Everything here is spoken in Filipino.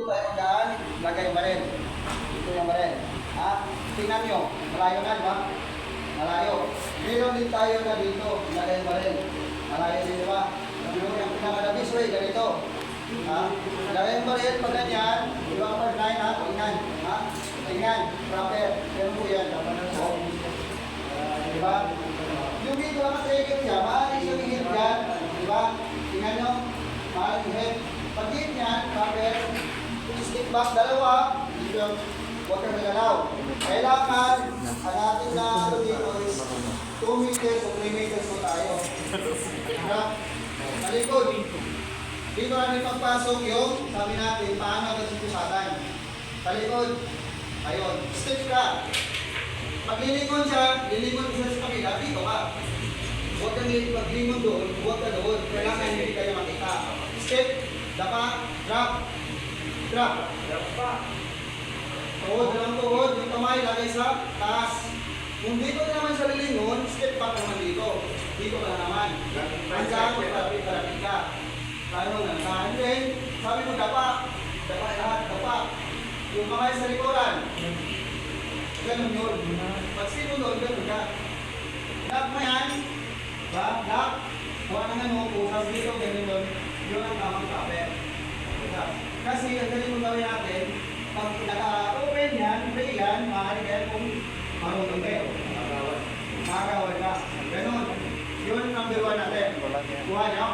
Ito tayo magdaan, lagay yung baril. Ito yung baril. Ha? Tingnan nyo, malayo na, di ba? Malayo. Meron din tayo na dito, lagay yung baril. Malayo din, di ba? Yung pinakadabis way, ganito. Ha? Lagay yung baril, pag ganyan, di ba pa 9 ha? Tingnan. Ha? Tingnan, proper. Pero po yan, dapat na po. Di ba? Yung dito lang matrigger siya, maaaring siya hihit yan. Di ba? Tingnan nyo, maaaring hihit. Pag hihit yan, proper. Stick back, dalawa. Dito, huwag kang nagalaw. Kailangan, ang ating na dito is 2 meters o 3 meters po tayo. Diba? Malikod. Dito namin pagpasok yung, sabi natin, paano agad yung pusatan. Talikod. Ayun. Step ka. Pag lilingon siya, lilingon siya sa kabila, dito ka. Huwag kang maglingon doon, huwag ka doon. Kailangan hindi kayo makita. Step, dapa, drop. Drop. Drop pa. Tuhod, dalang tuhod. Yung kamay, lagay sa taas. Kung dito naman sa lilingon, step back naman dito. Dito ka naman. Hanggang, parapit ka. Kaya mo na. And then, sabi mo, dapa. Dapa lahat, dapa. Yung kamay sa likuran. Ganun yun. Pag sinunod, ganun ka. Lock mo yan. Ba? Lock. Huwag na nga mo, pusas dito, ganun yun. Yun ang tamang kapit. Kasi ang galing mong gawin natin, pag naka-open yan, play yan, maaari kayo kung marunong kayo. Makakawal ka. Ganun. Yun ang number 1 natin. Kuha nyo.